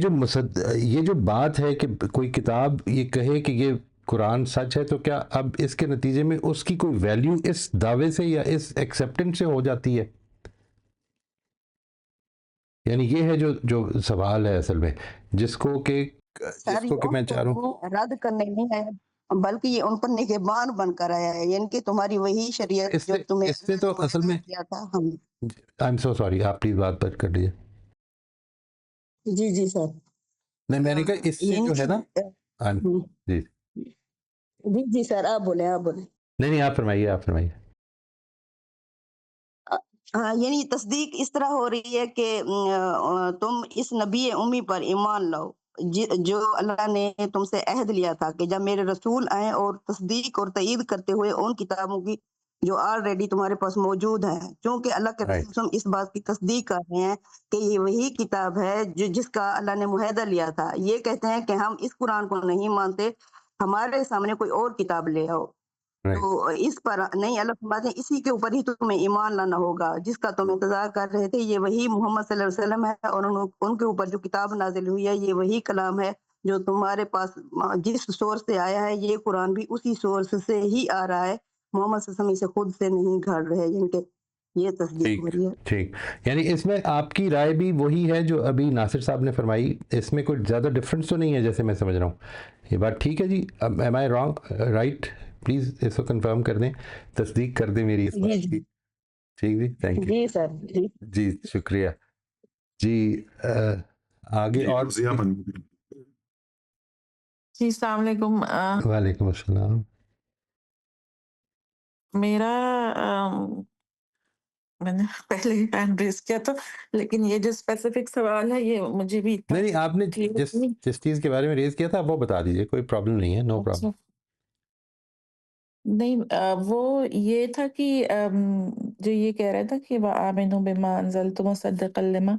جو بات ہے کہ کوئی کتاب یہ کہے کہ یہ قرآن سچ ہے, تو کیا اب اس کے نتیجے میں اس کی کوئی ویلیو اس دعوے سے یا اس ایکسیپٹنس سے ہو جاتی ہے؟ یعنی یہ ہے جو سوال ہے اصل میں, جس کو کہ میں چاہ رہا ہوں رد کرنے نہیں ہے بلکہ یہ ان پر نگہبان بن کر آیا ہے. یعنی کہ تمہاری وہی شریعت جو تمہیں اس سے تو اصل میں کیا تھا ہم. آئی ایم سو سوری, آپ پلیز بات کر لیجیے. جی جی سر. نہیں, میں نے کہا اس سے جو ہے نا. جی جی جی سر, آپ بولیں. نہیں, آپ فرمائیے. ہاں, یعنی تصدیق اس طرح ہو رہی ہے کہ تم اس نبی امی پر ایمان لاؤ جو اللہ نے تم سے عہد لیا تھا کہ جب میرے رسول آئیں اور تصدیق اور تائید کرتے ہوئے ان کتابوں کی جو آلریڈی تمہارے پاس موجود ہیں. چونکہ اللہ کے رسول اس بات کی تصدیق کر رہے ہیں کہ یہ وہی کتاب ہے جس کا اللہ نے معاہدہ لیا تھا. یہ کہتے ہیں کہ ہم اس قرآن کو نہیں مانتے, ہمارے سامنے کوئی اور کتاب لے آؤ. تو اس پر نہیں, اللہ فرماتے ہیں اسی کے اوپر ہی تمہیں ایمان لانا ہوگا جس کا تم انتظار کر رہے تھے. یہ وہی محمد صلی اللہ علیہ وسلم ہے اور ان کے اوپر جو کتاب نازل ہوئی ہے یہ وہی کلام ہے جو تمہارے پاس جس سورس سے آیا ہے. یہ قرآن بھی اسی سورس سے ہی آ رہا ہے, محمد صلی اللہ علیہ وسلم سے خود سے نہیں گھڑ رہے. یعنی کہ یہ تصدیق ہو رہی ہے. ٹھیک. یعنی اس میں آپ کی رائے بھی وہی ہے جو ابھی ناصر صاحب نے فرمائی, اس میں کوئی زیادہ ڈفرینس تو نہیں ہے جیسے میں سمجھ رہا ہوں. یہ بات ٹھیک ہے جی؟ Am I wrong? Right, please اس کو کنفرم کر دیں, تصدیق کر دیں میری اس بات کی. ٹھیک جی, تھینک یو. جی سر. جی شکریہ جی. آگے اور جی السلام علیکم. وعلیکم السلام. میرا میں نے پہلے ہی ہینڈ ریز کیا تھا, لیکن یہ جو اسپیسیفک سوال ہے یہ مجھے بھی نہیں, آپ نے جس چیز کے بارے میں ریز کیا تھا وہ بتا دیجیے, کوئی پرابلم نہیں ہے. No problem. نہیں, وہ یہ تھا کہ جو یہ کہہ رہا تھا کہ وَآمِنُوا بِمَا أَنزَلْتُ مُصَدِّقًا لِمَا,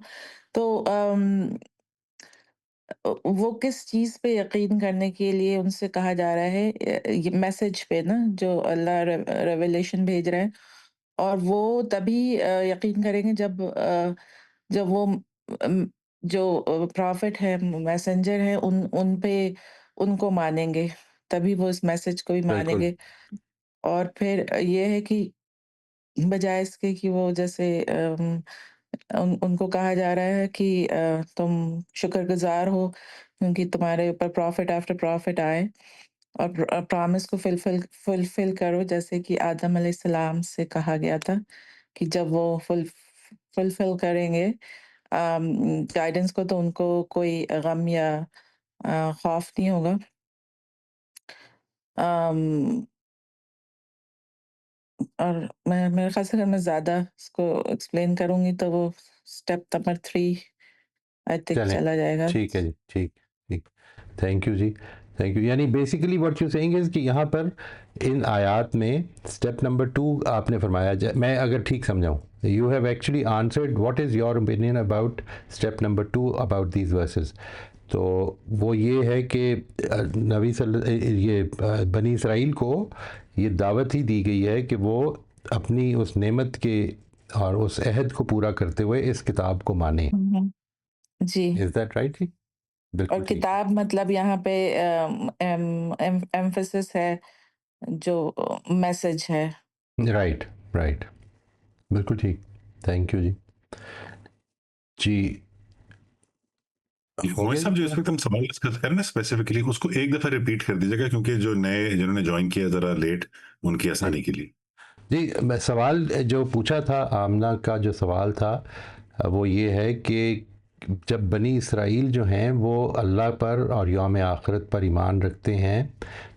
تو وہ کس چیز پہ یقین کرنے کے لیے ان سے کہا جا رہا ہے, یہ میسج پہ نا جو اللہ ریویلیشن بھیج رہے ہیں, اور وہ تبھی یقین کریں گے جب وہ جو پرافٹ ہے, میسنجر ہے, ان پہ ان کو مانیں گے, تبھی وہ اس میسج کو بھی مانیں گے. اور پھر یہ ہے کہ بجائے اس کے کہ وہ جیسے ان کو کہا جا رہا ہے کہ تم شکر گزار ہو کیونکہ تمہارے اوپر پرافٹ آفٹر پرافٹ آئے, اور پرامس کو فلفل کرو, جیسے کہ آدم علیہ السلام سے کہا گیا تھا کہ جب وہ فلفل کریں گے گائیڈنس کو تو ان کو کوئی غم یا خوف نہیں ہوگا. اور میرے خیال سے اگر میں زیادہ اس کو ایکسپلین کروں گی تو وہ اسٹیپ نمبر 3 آئی تھنک چلا جائے گا. ٹھیک ہے جی, ٹھیک. تھینک یو جی, تھینک یو. یعنی basically what you seeing is کہ یہاں پر ان آیات میں اسٹیپ نمبر 2 آپ نے فرمایا, میں اگر ٹھیک سمجھاؤں, you have actually answered what is your opinion about step number 2 about these verses. تو وہ یہ ہے کہ یہ بنی اسرائیل کو یہ دعوت ہی دی گئی ہے کہ وہ اپنی اس نعمت کے اور اس عہد کو پورا کرتے ہوئے اس کتاب کو مانیں. جی, از دیٹ رائٹ جی؟ اور کتاب مطلب یہاں پہ ایمفیسس ہے جو میسج ہے. رائٹ, بالکل ٹھیک، تھینک یو جی. جی ہو موئی گیا صاحب جو جی اس پورا؟ وقت ہم سوال ڈسکس کریں نا اسپیسیفکلی اس کو ایک دفعہ ریپیٹ کر دیجیے گا کیونکہ جو نئے جنہوں نے جوائن کیا ذرا لیٹ ان کی آسانی کے لیے. جی میں سوال جو پوچھا تھا آمنہ کا جو سوال تھا وہ یہ ہے کہ جب بنی اسرائیل جو ہیں وہ اللہ پر اور یوم آخرت پر ایمان رکھتے ہیں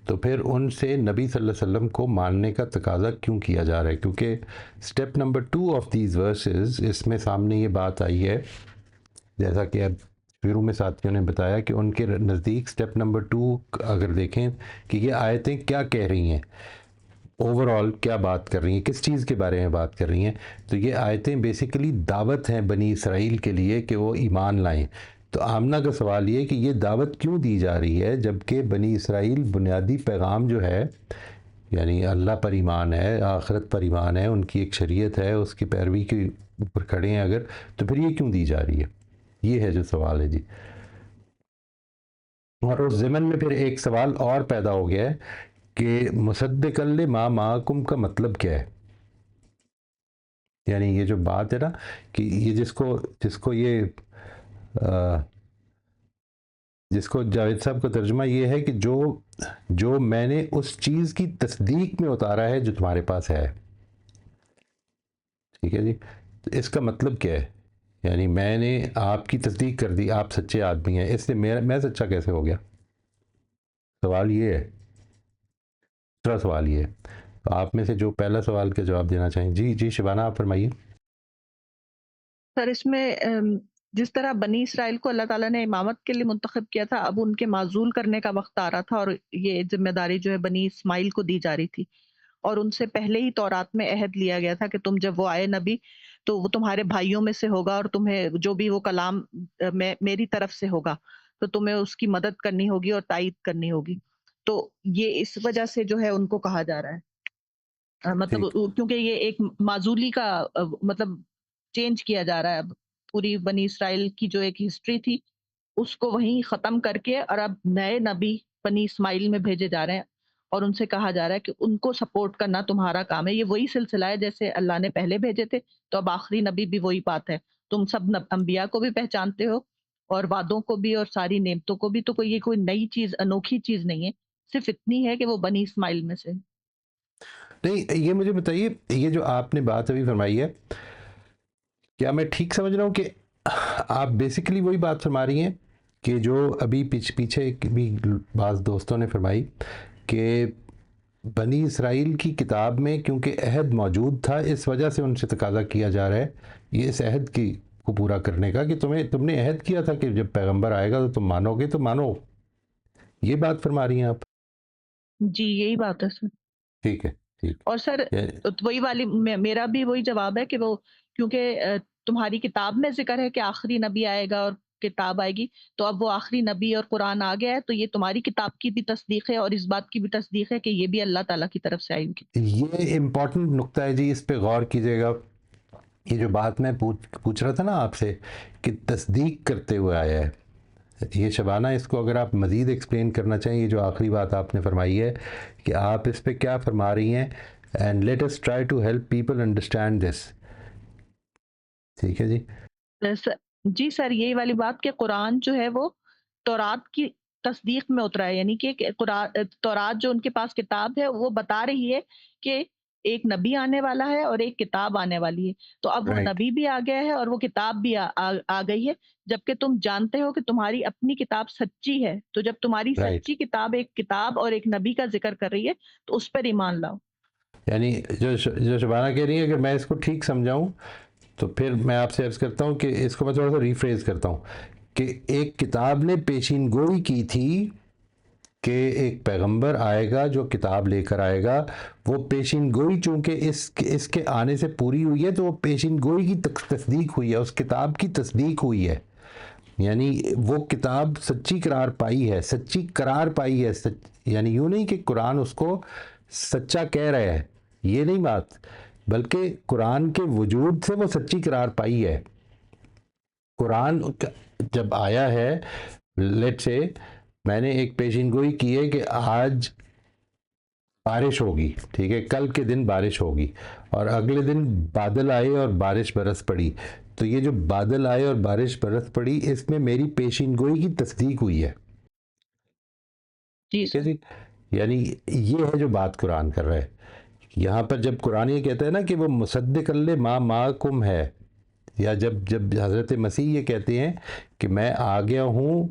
تو پھر ان سے نبی صلی اللہ علیہ وسلم کو ماننے کا تقاضا کیوں کیا جا رہا ہے؟ کیونکہ step number 2 of these verses اس میں سامنے یہ بات آئی ہے، جیسا کہ اب شروع میں ساتھیوں نے بتایا کہ ان کے نزدیک سٹیپ نمبر 2 اگر دیکھیں کہ یہ آیتیں کیا کہہ رہی ہیں، اوور آل کیا بات کر رہی ہیں، کس چیز کے بارے میں بات کر رہی ہیں، تو یہ آیتیں بیسیکلی دعوت ہیں بنی اسرائیل کے لیے کہ وہ ایمان لائیں. تو آمنہ کا سوال یہ کہ یہ دعوت کیوں دی جا رہی ہے جبکہ بنی اسرائیل بنیادی پیغام جو ہے یعنی اللہ پر ایمان ہے، آخرت پر ایمان ہے، ان کی ایک شریعت ہے، اس کی پیروی کے اوپر کھڑے ہیں اگر، تو پھر یہ کیوں دی جا رہی ہے؟ یہ ہے جو سوال ہے جی. اور اس ضمن میں پھر ایک سوال اور پیدا ہو گیا ہے کہ مصدق لما معکم کا مطلب کیا ہے؟ یعنی یہ جو بات ہے نا کہ یہ جس کو یہ جس کو جاوید صاحب کا ترجمہ یہ ہے کہ جو میں نے اس چیز کی تصدیق میں اتارا ہے جو تمہارے پاس ہے. ٹھیک ہے جی، تو اس کا مطلب کیا ہے؟ یعنی میں نے آپ کی تصدیق کر دی، آپ سچے آدمی ہیں، اس سے میں سچا کیسے ہو گیا؟ سوال یہ ہے، دوسرا سوال یہ ہے. تو آپ میں سے جو پہلا سوال کا جواب دینا چاہیں. جی شبانہ آپ فرمائیے. سر اس میں جس طرح بنی اسرائیل کو اللہ تعالیٰ نے امامت کے لیے منتخب کیا تھا، اب ان کے معزول کرنے کا وقت آ رہا تھا اور یہ ذمہ داری جو ہے بنی اسماعیل کو دی جا رہی تھی، اور ان سے پہلے ہی تورات میں عہد لیا گیا تھا کہ تم جب وہ آئے نبی تو وہ تمہارے بھائیوں میں سے ہوگا اور تمہیں جو بھی وہ کلام میری طرف سے ہوگا تو تمہیں اس کی مدد کرنی ہوگی اور تائید کرنی ہوگی. تو یہ اس وجہ سے جو ہے ان کو کہا جا رہا ہے، مطلب کیونکہ یہ ایک معزولی کا مطلب چینج کیا جا رہا ہے. اب پوری بنی اسرائیل کی جو ایک ہسٹری تھی اس کو وہیں ختم کر کے اور اب نئے نبی بنی اسماعیل میں بھیجے جا رہے ہیں اور ان سے کہا جا رہا ہے کہ ان کو سپورٹ کرنا تمہارا کام ہے. یہ وہی سلسلہ ہے جیسے اللہ نے پہلے بھیجے تھے، تو اب آخری نبی بھی وہی بات ہے. تم سب انبیاء کو بھی پہچانتے ہو اور وعدوں کو بھی اور ساری نعمتوں کو بھی، تو یہ کوئی نئی چیز انوکھی چیز نہیں ہے، صرف اتنی ہے کہ وہ بنی اسماعیل میں سے. نہیں یہ مجھے بتائیے، یہ جو آپ نے بات ابھی فرمائی ہے کیا میں ٹھیک سمجھ رہا ہوں کہ آپ بیسیکلی وہی بات فرما رہی ہیں کہ جو ابھی پیچھے بھی بعض دوستوں نے فرمائی کہ بنی اسرائیل کی کتاب میں کیونکہ عہد موجود تھا اس وجہ سے ان سے تقاضا کیا جا رہا ہے یہ اس عہد کو پورا کرنے کا کہ تم نے عہد کیا تھا کہ جب پیغمبر آئے گا تو تم مانو گے، تو مانو. یہ بات فرما رہی ہیں آپ؟ جی یہی بات ہے سر. ٹھیک ہے ٹھیک. اور سر وہی والی میرا بھی وہی جواب ہے کہ وہ کیونکہ تمہاری کتاب میں ذکر ہے کہ آخری نبی آئے گا اور کتاب آئے گی، تو اب وہ آخری نبی اور قرآن آ گیا ہے، تو یہ تمہاری کتاب کی بھی تصدیق ہے اور اس بات کی بھی تصدیق ہے کہ یہ بھی اللہ تعالیٰ کی طرف سے آئی ہوگی. یہ امپورٹنٹ نقطہ ہے جی، اس پہ غور کیجیے گا. یہ جو بات میں پوچھ رہا تھا نا آپ سے کہ تصدیق کرتے ہوئے آیا ہے، یہ شبانہ اس کو اگر آپ مزید ایکسپلین کرنا چاہیں، یہ جو آخری بات آپ نے فرمائی ہے کہ آپ اس پہ کیا فرما رہی ہیں، and let us try to help people understand this. ٹھیک ہے جی. جی سر یہی والی بات کہ قرآن جو ہے وہ تورات کی تصدیق میں اترا ہے، یعنی کہ تورات جو ان کے پاس کتاب ہے وہ بتا رہی ہے کہ ایک نبی آنے والا ہے اور ایک کتاب آنے والی ہے، تو اب وہ نبی بھی آ گیا ہے اور وہ کتاب بھی آ گئی ہے، جبکہ تم جانتے ہو کہ تمہاری اپنی کتاب سچی ہے، تو جب تمہاری سچی کتاب ایک کتاب اور ایک نبی کا ذکر کر رہی ہے تو اس پر ایمان لاؤ. یعنی جو شبانہ کہہ رہی ہے اگر میں اس کو ٹھیک سمجھاؤں تو پھر میں آپ سے عرض کرتا ہوں کہ اس کو میں تھوڑا سا ریفریز کرتا ہوں کہ ایک کتاب نے پیشین گوئی کی تھی کہ ایک پیغمبر آئے گا جو کتاب لے کر آئے گا، وہ پیشین گوئی چونکہ اس کے آنے سے پوری ہوئی ہے تو وہ پیشین گوئی کی تصدیق ہوئی ہے، اس کتاب کی تصدیق ہوئی ہے، یعنی وہ کتاب سچی قرار پائی ہے، یعنی یوں نہیں کہ قرآن اس کو سچا کہہ رہا ہے، یہ نہیں بات، بلکہ قرآن کے وجود سے وہ سچی قرار پائی ہے. قرآن جب آیا ہے، لیٹ سے میں نے ایک پیشین گوئی کی ہے کہ آج بارش ہوگی، ٹھیک ہے، کل کے دن بارش ہوگی، اور اگلے دن بادل آئے اور بارش برس پڑی. تو یہ جو بادل آئے اور بارش برس پڑی، اس میں میری پیشین گوئی کی تصدیق ہوئی ہے. جی ٹھیک ہے سر. جی. یعنی یہ ہے جو بات قرآن کر رہا ہے. یہاں پر جب قرآن یہ کہتا ہے نا کہ وہ مصدق ما معکم ہے، یا جب حضرت مسیح یہ کہتے ہیں کہ میں آ گیا ہوں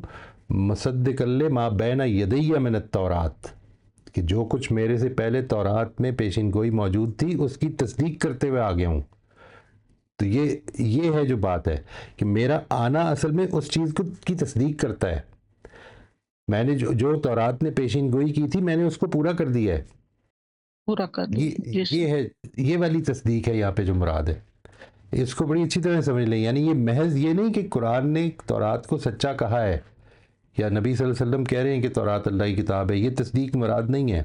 مصدق ما بین یدی من التورات، کہ جو کچھ میرے سے پہلے تورات میں پیشین گوئی موجود تھی اس کی تصدیق کرتے ہوئے آ گیا ہوں. تو یہ ہے جو بات ہے کہ میرا آنا اصل میں اس چیز کی تصدیق کرتا ہے. میں نے جو تورات نے پیشین گوئی کی تھی، میں نے اس کو پورا کر دیا ہے. پورا کر دیا. یہ ہے، یہ والی تصدیق ہے یہاں پہ جو مراد ہے. اس کو بڑی اچھی طرح سمجھ لیں. یعنی یہ محض یہ نہیں کہ قرآن نے تورات کو سچا کہا ہے، یا نبی صلی اللہ علیہ وسلم کہہ رہے ہیں کہ تورات اللہ کی کتاب ہے. یہ تصدیق مراد نہیں ہے.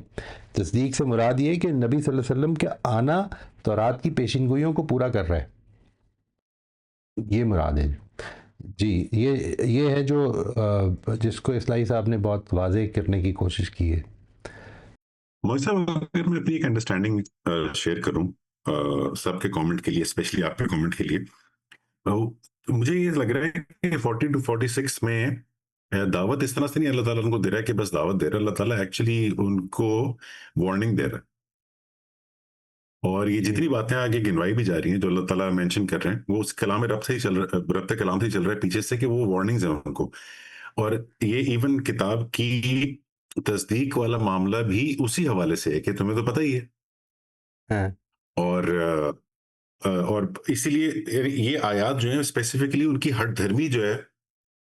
تصدیق سے مراد یہ ہے کہ نبی صلی اللہ علیہ وسلم کا آنا تورات کی پیشین گوئیوں کو پورا کر رہا ہے. یہ مراد ہے. جی یہ ہے جو جس کو اصلاحی صاحب نے بہت واضح کرنے کی کوشش کی ہے. موجود صاحب، اگر میں اپنی ایک انڈرسٹینڈنگ شیئر کروں سب کے کامنٹ کے لیے، اسپیشلی آپ کے کامنٹ کے لیے، مجھے یہ لگ رہا ہے کہ 40 to 46 میں دعوت اس طرح سے نہیں اللہ تعالیٰ ان کو دے رہا ہے کہ بس دعوت دے رہا ہے. اللہ تعالیٰ ایکچولی ان کو وارننگ دے رہا ہے. اور یہ جتنی باتیں آگے گنوائی بھی جا رہی ہیں جو اللہ تعالیٰ مینشن کر رہے ہیں، وہ اس کلام رب سے ہی چل رہا ہے، رب کلام سے ہی چل رہا ہے پیچھے سے، کہ وہ وارننگز ہیں ان کو. اور یہ ایون کتاب کی تصدیق والا معاملہ بھی اسی حوالے سے ہے کہ تمہیں تو پتہ ہی ہے. اور اسی لیے یہ آیات جو ہیں اسپیسیفکلی ان کی ہٹ دھرمی جو ہے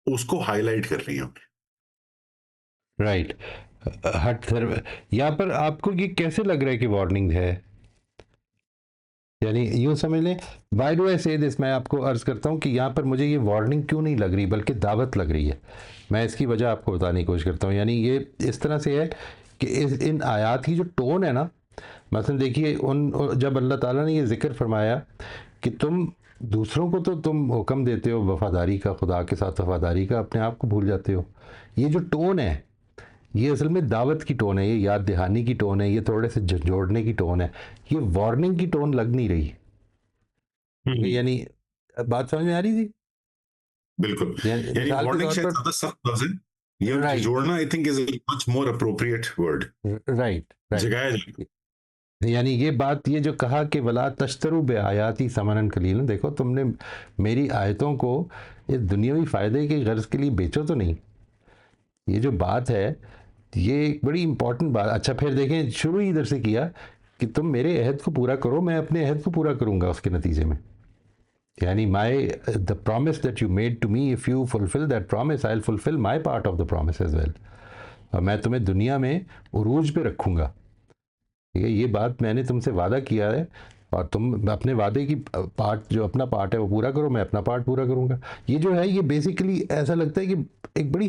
اس کو ہائی لائٹ کر رہی ہیں. رائٹ. ہٹ دھرم یہاں پر آپ کو یہ کیسے لگ رہا ہے کہ وارننگ ہے؟ یعنی یوں سمجھ لیں، وائی ڈو آئی سے دس، میں آپ کو عرض کرتا ہوں کہ یہاں پر مجھے یہ وارننگ کیوں نہیں لگ رہی بلکہ دعوت لگ رہی ہے. میں اس کی وجہ آپ کو بتانے کی کوشش کرتا ہوں. یعنی یہ اس طرح سے ہے کہ ان آیات کی جو ٹون ہے نا، مثلا دیکھیے جب اللہ تعالیٰ نے یہ ذکر فرمایا کہ تم دوسروں کو تو تم حکم دیتے ہو وفاداری کا، خدا کے ساتھ وفاداری کا، اپنے آپ کو بھول جاتے ہو. یہ جو ٹون ہے یہ اصل میں دعوت کی ٹون ہے، یہ یاد دہانی کی ٹون ہے، یہ تھوڑے سے جوڑنے کی ٹون ہے. یہ وارننگ کی ٹون لگ نہیں رہی. یعنی بات سمجھ میں آ رہی تھی؟ بالکل. یعنی وارننگ شاید زیادہ سخت لفظ ہے، یہ جوڑنا I think is a much more appropriate word. Right. جگایا جائے. یعنی یہ بات، یہ جو کہا کہ ولا تشتروا بآیاتی ثمنا قلیلا، دیکھو تم نے میری آیتوں کو اس دنیاوی فائدے کے غرض کے لیے بیچو تو نہیں. یہ جو بات ہے یہ ایک بڑی امپورٹنٹ بات. اچھا پھر دیکھیں شروع ہی ادھر سے کیا کہ تم میرے عہد کو پورا کرو، میں اپنے عہد کو پورا کروں گا اس کے نتیجے میں. یعنی the promise that you made to me, if you fulfill that promise, I'll fulfill my part of the promise as well. اور میں تمہیں دنیا میں عروج پہ رکھوں گا. یہ بات میں نے تم سے وعدہ کیا ہے، اور تم اپنے وعدے کی پارٹ، جو اپنا پارٹ ہے وہ پورا کرو، میں اپنا پارٹ پورا کروں گا. یہ جو ہے یہ بیسیکلی ایسا لگتا ہے کہ ایک بڑی،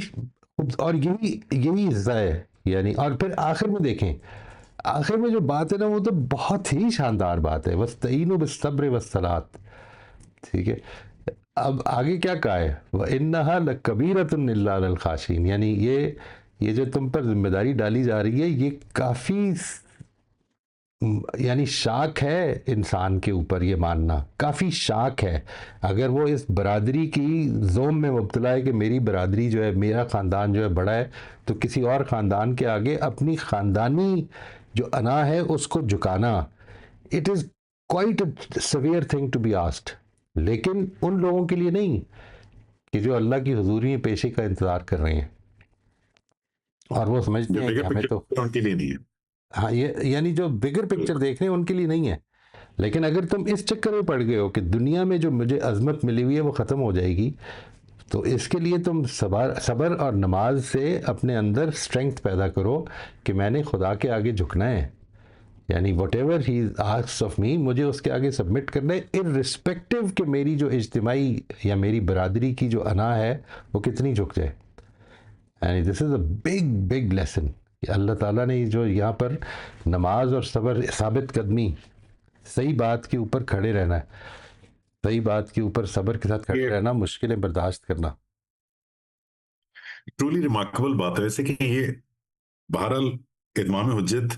اور یہی حصہ ہے. یعنی اور پھر آخر میں دیکھیں، آخر میں جو بات ہے نا وہ تو بہت ہی شاندار بات ہے، وَاسْتَعِینُوا بِالصَّبْرِ وَالصَّلَاةِ. ٹھیک ہے. اب آگے کیا کہا ہے؟ وَإِنَّهَا لَكَبِيرَةٌ إِلَّا عَلَى الْخَاشِعِينَ. یعنی یہ جو تم پر ذمہ داری ڈالی جا رہی ہے یہ کافی، یعنی شاک ہے انسان کے اوپر، یہ ماننا کافی شاک ہے. اگر وہ اس برادری کی زوم میں مبتلا ہے کہ میری برادری جو ہے، میرا خاندان جو ہے بڑا ہے، تو کسی اور خاندان کے آگے اپنی خاندانی جو انا ہے اس کو جھکانا، it is quite a severe thing to be asked. لیکن ان لوگوں کے لیے نہیں کہ جو اللہ کی حضوری میں پیشی کا انتظار کر رہے ہیں، اور وہ سمجھتے ہیں کہ ہمیں تو ان کے لیے نہیں ہے. ہاں، یہ یعنی جو بگر پکچر دیکھ رہے ہیں ان کے لیے نہیں ہے. لیکن اگر تم اس چکر میں پڑ گئے ہو کہ دنیا میں جو مجھے عظمت ملی ہوئی ہے وہ ختم ہو جائے گی، تو اس کے لیے تم صبر اور نماز سے اپنے اندر اسٹرینگتھ پیدا کرو کہ میں نے خدا کے آگے جھکنا ہے. یعنی what ever he asks of me, مجھے اس کے آگے سبمٹ کرنا ہے، ارسپیکٹو کہ میری جو اجتماعی یا میری برادری کی جو انا ہے وہ کتنی جھک جائے. یعنی دس از اے بگ لیسن کہ اللہ تعالیٰ نے جو یہاں پر نماز اور صبر، ثابت قدمی، صحیح بات کے اوپر کھڑے رہنا ہے، صحیح بات کے اوپر صبر کے ساتھ کھڑے رہنا، مشکلیں برداشت کرنا. ٹرولی ریمارکیبل بات ہے. ویسے کہ یہ بہرحال اتمام حجت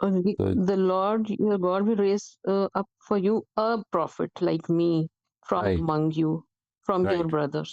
The Lord your God will raise up for you a prophet like me from Right. among you, from your Right. brothers.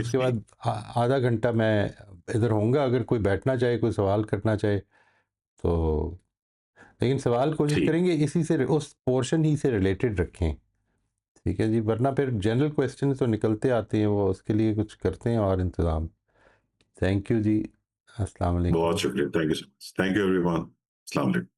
اس کے بعد آدھا گھنٹہ میں ادھر ہوں گا، اگر کوئی بیٹھنا چاہے، کوئی سوال کرنا چاہے تو، لیکن سوال کوشش ٹھیک کریں گے اسی سے، اس پورشن ہی سے ریلیٹڈ رکھیں، ٹھیک ہے جی، ورنہ پھر جنرل کویسچن تو نکلتے آتے ہیں، وہ اس کے لیے کچھ کرتے ہیں اور انتظام۔ تھینک یو جی، السلام علیکم۔ بہت شکریہ، thank you so much, thank you every one, السلام علیکم۔